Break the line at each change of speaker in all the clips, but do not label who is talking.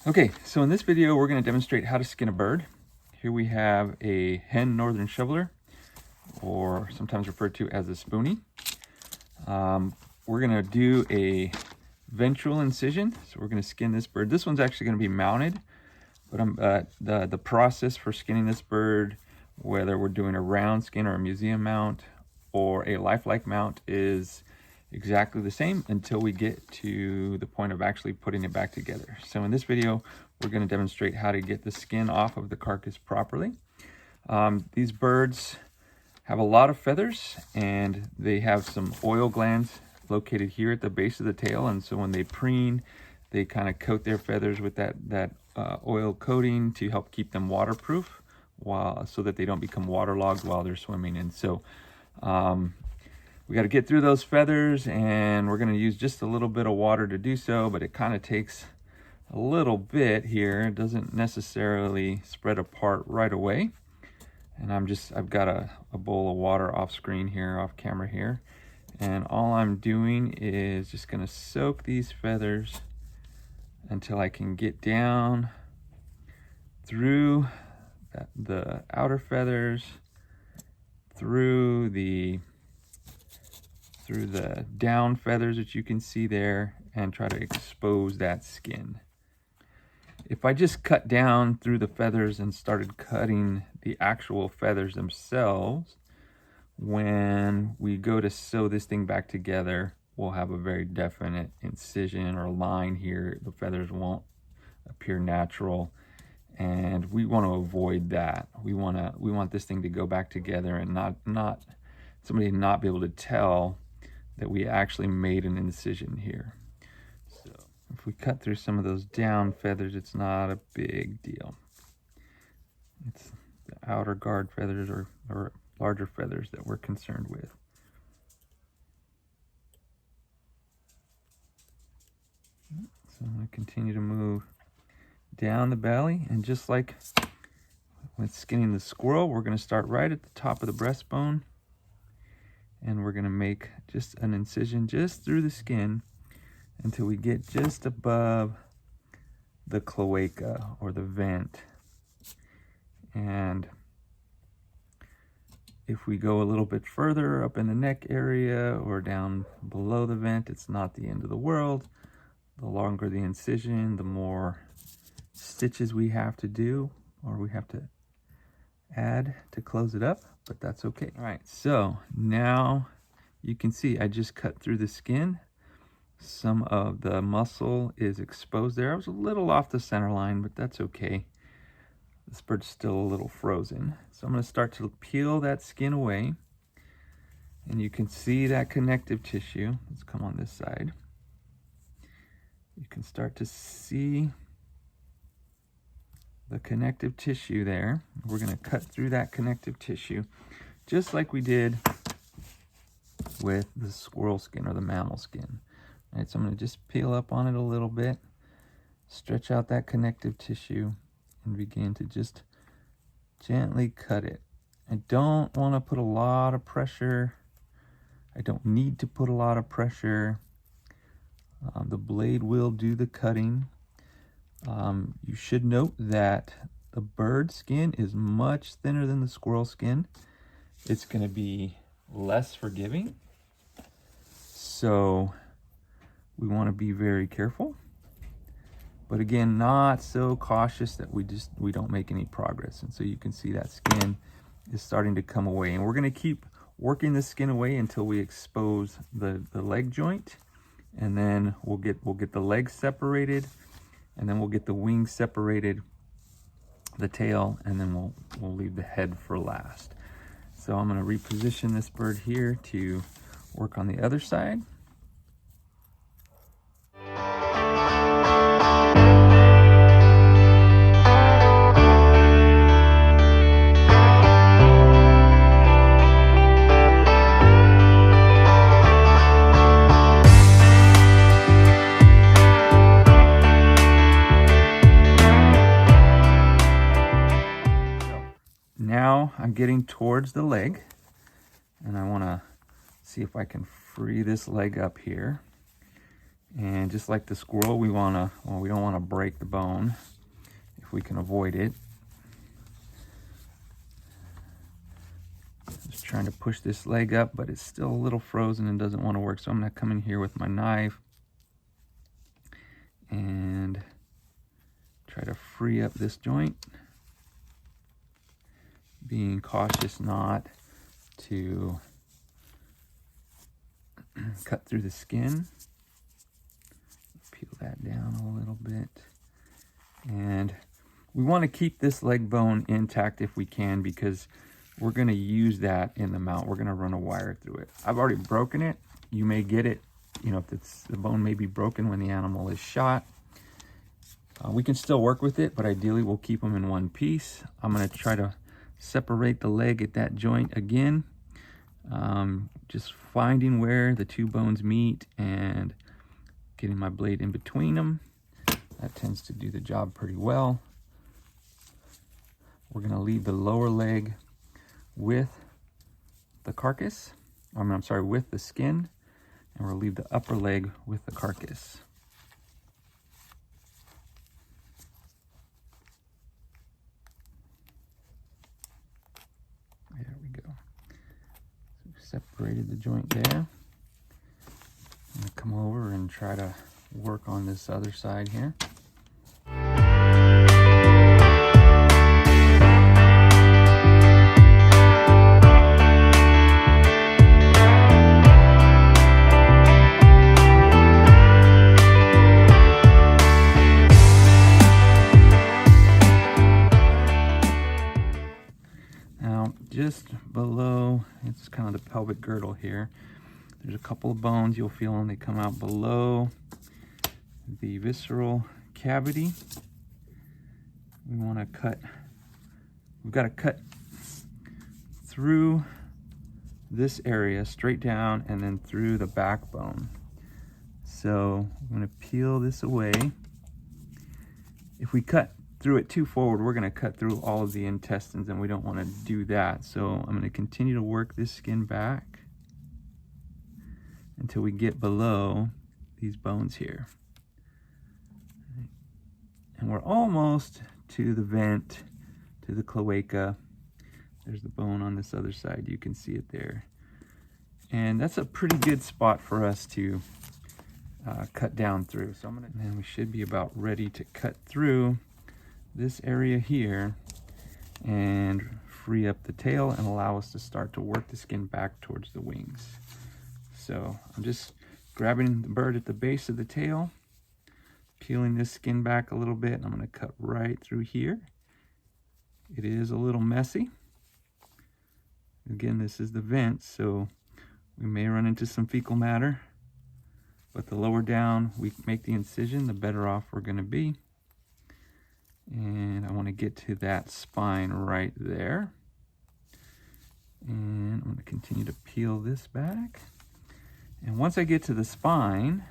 Okay, so in this video, we're going to demonstrate how to skin a bird. Here we have a hen northern shoveler, or sometimes referred to as a Spoony. We're going to do a ventral incision, so we're going to skin this bird. This one's actually going to be mounted, but the process for skinning this bird, whether we're doing a round skin or a museum mount or a lifelike mount, is exactly the same until we get to the point of actually putting it back together. So in this video, we're going to demonstrate how to get the skin off of the carcass properly. These birds have a lot of feathers, and they have some oil glands located here at the base of the tail, and so when they preen, they kind of coat their feathers with that oil coating to help keep them waterproof, so that they don't become waterlogged while they're swimming. And so we got to get through those feathers, and we're going to use just a little bit of water to do so, but it kind of takes a little bit here. It doesn't necessarily spread apart right away. And I've got a bowl of water off screen here, off camera here. And all I'm doing is just going to soak these feathers until I can get down through the outer feathers, through the down feathers that you can see there, and try to expose that skin. If I just cut down through the feathers and started cutting the actual feathers themselves, when we go to sew this thing back together, we'll have a very definite incision or line here. The feathers won't appear natural, and we want to avoid that. We want this thing to go back together and not somebody not be able to tell that we actually made an incision here. So if we cut through some of those down feathers, it's not a big deal. It's the outer guard feathers or larger feathers that we're concerned with. So I'm going to continue to move down the belly, and just like with skinning the squirrel, we're going to start right at the top of the breastbone, and we're going to make just an incision just through the skin until we get just above the cloaca or the vent. And if we go a little bit further up in the neck area or down below the vent, it's not the end of the world. The longer the incision, the more stitches we have to do, or we have to add to close it up, but that's okay. All right, so now you can see I just cut through the skin. Some of the muscle is exposed there. I was a little off the center line, but that's okay. This bird's still a little frozen. So I'm going to start to peel that skin away, and you can see that connective tissue. Let's come on this side. You can start to see the connective tissue there. We're going to cut through that connective tissue just like we did with the squirrel skin or the mammal skin. All right, so I'm going to just peel up on it a little bit, stretch out that connective tissue, and begin to just gently cut it. I don't want to put a lot of pressure. I don't need to put a lot of pressure. The blade will do the cutting. You should note that the bird skin is much thinner than the squirrel skin. It's going to be less forgiving, so we want to be very careful, but again, not so cautious that we don't make any progress. And so you can see that skin is starting to come away, and we're going to keep working the skin away until we expose the leg joint, and then we'll get the legs separated, and then we'll get the wings separated, the tail, and then we'll leave the head for last. So I'm going to reposition this bird here to work on the other side. Now I'm getting towards the leg, and I want to see if I can free this leg up here. And just like the squirrel, we don't want to break the bone if we can avoid it. Just trying to push this leg up, but it's still a little frozen and doesn't want to work. So I'm going to come in here with my knife and try to free up this joint, being cautious not to cut through the skin. Peel that down a little bit. And we want to keep this leg bone intact if we can, because we're going to use that in the mount. We're going to run a wire through it. I've already broken it. You may get it, you know, if the bone may be broken when the animal is shot. We can still work with it, but ideally we'll keep them in one piece. I'm going to try to separate the leg at that joint again. Just finding where the two bones meet and getting my blade in between them. That tends to do the job pretty well. We're going to leave the lower leg with the carcass. I'm sorry, with the skin, and we'll leave the upper leg with the carcass. There we go. So we've separated the joint there. I'm going to come over and try to work on this other side here. Now, just below, it's kind of the pelvic girdle here. There's a couple of bones, you'll feel them, they come out below the visceral cavity. We want to cut, we've got to cut through this area straight down and then through the backbone. So I'm going to peel this away. If we cut through it too forward, we're going to cut through all of the intestines, and we don't want to do that. So I'm going to continue to work this skin back until we get below these bones here. And we're almost to the vent, to the cloaca. There's the bone on this other side. You can see it there. And that's a pretty good spot for us to cut down through. So and then we should be about ready to cut through this area here and free up the tail and allow us to start to work the skin back towards the wings. So I'm just grabbing the bird at the base of the tail, peeling this skin back a little bit, and I'm going to cut right through here. It is a little messy. Again, this is the vent, so we may run into some fecal matter, but the lower down we make the incision, the better off we're going to be. And I want to get to that spine right there. And I'm going to continue to peel this back. And once I get to the spine,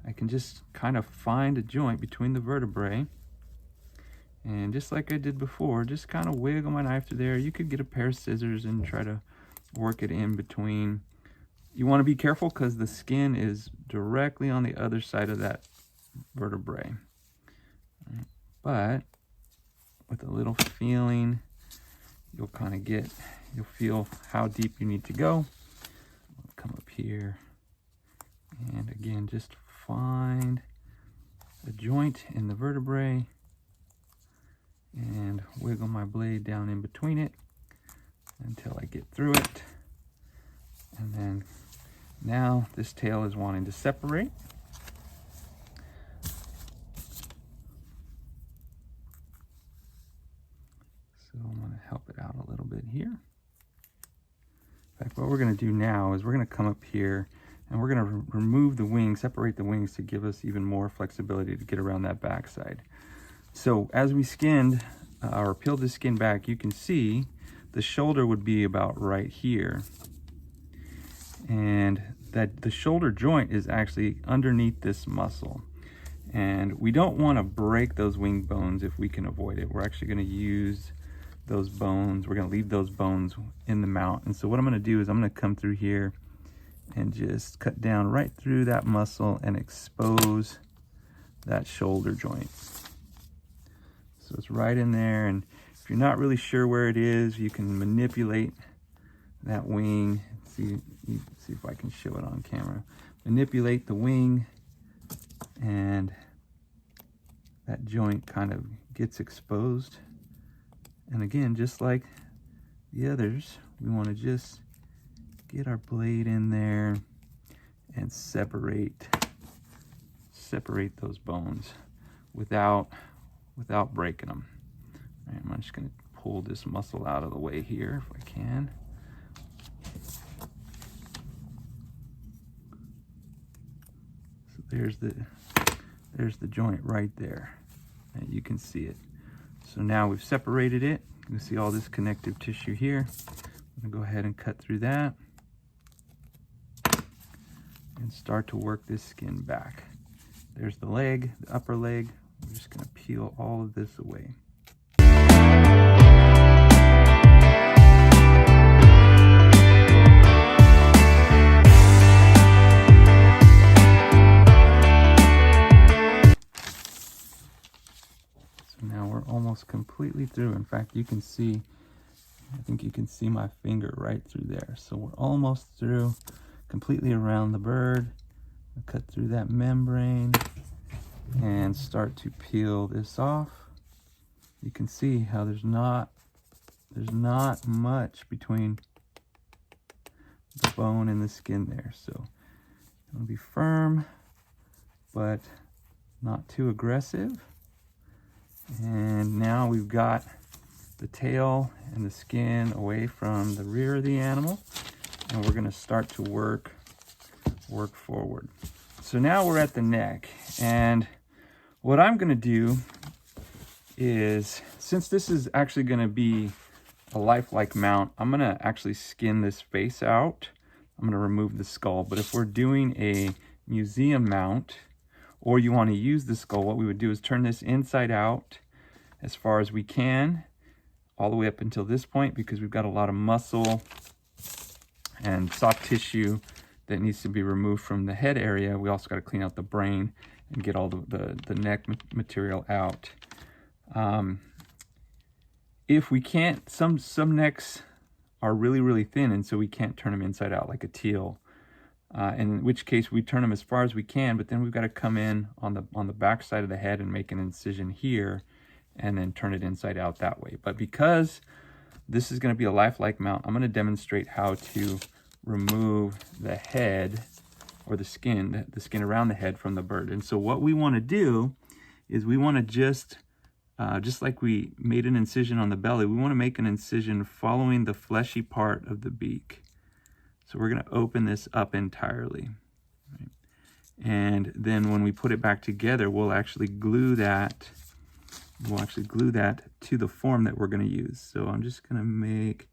I can just kind of find a joint between the vertebrae. And just like I did before, just kind of wiggle my knife through there. You could get a pair of scissors and try to work it in between. You want to be careful because the skin is directly on the other side of that vertebrae. But with a little feeling, you'll kind of you'll feel how deep you need to go. I'll come up here and again, just find a joint in the vertebrae and wiggle my blade down in between it until I get through it. And then now this tail is wanting to separate. So I'm going to help it out a little bit here. In fact, what we're going to do now is we're going to come up here and we're going to remove the wings, separate the wings to give us even more flexibility to get around that backside. So as we skinned or peeled the skin back, you can see the shoulder would be about right here. And that the shoulder joint is actually underneath this muscle. And we don't want to break those wing bones if we can avoid it. We're actually going to use those bones. We're going to leave those bones in the mount. And so what I'm going to do is I'm going to come through here and just cut down right through that muscle and expose that shoulder joint. So it's right in there, and if you're not really sure where it is, you can manipulate that wing. See if I can show it on camera. Manipulate the wing, and that joint kind of gets exposed. And again, just like the others, we want to just get our blade in there and separate those bones without breaking them. All right, I'm just going to pull this muscle out of the way here if I can. So there's the joint right there, and you can see it. So now we've separated it. You can see all this connective tissue here. I'm gonna go ahead and cut through that and start to work this skin back. There's the leg, the upper leg. We're just gonna peel all of this away. Now we're almost completely through. In fact, you can see, I think you can see my finger right through there. So we're almost through, completely around the bird. I'll cut through that membrane and start to peel this off. You can see how there's not much between the bone and the skin there. So it'll be firm, but not too aggressive. And now we've got the tail and the skin away from the rear of the animal, and we're going to start to work forward. So now we're at the neck, and what I'm going to do is, since this is actually going to be a lifelike mount, I'm going to actually skin this face out. I'm going to remove the skull. But if we're doing a museum mount, or you want to use the skull, what we would do is turn this inside out as far as we can, all the way up until this point, because we've got a lot of muscle and soft tissue that needs to be removed from the head area. We also got to clean out the brain and get all the neck material out. If we can't, some necks are really, really thin, and so we can't turn them inside out like a teal. In which case we turn them as far as we can, but then we've got to come in on the back side of the head and make an incision here and then turn it inside out that way. But because this is going to be a lifelike mount, I'm going to demonstrate how to remove the head, or the skin around the head from the bird. And so what we want to do is we want to just like we made an incision on the belly, we want to make an incision following the fleshy part of the beak. So we're going to open this up entirely. Right? And then when we put it back together, we'll actually glue that to the form that we're going to use. So I'm just going to make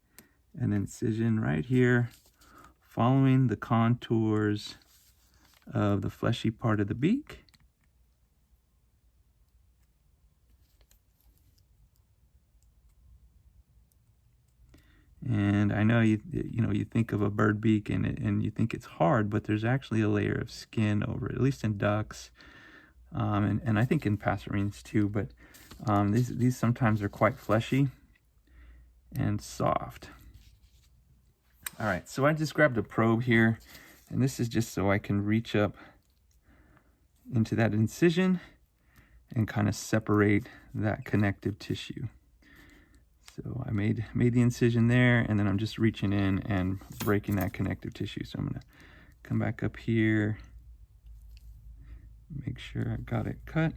an incision right here, following the contours of the fleshy part of the beak. And I know you think of a bird beak and you think it's hard, but there's actually a layer of skin over it, at least in ducks, and I think in passerines too. But these sometimes are quite fleshy and soft. All right, so I just grabbed a probe here, and this is just so I can reach up into that incision and kind of separate that connective tissue. So I made the incision there, and then I'm just reaching in and breaking that connective tissue. So I'm going to come back up here, make sure I've got it cut.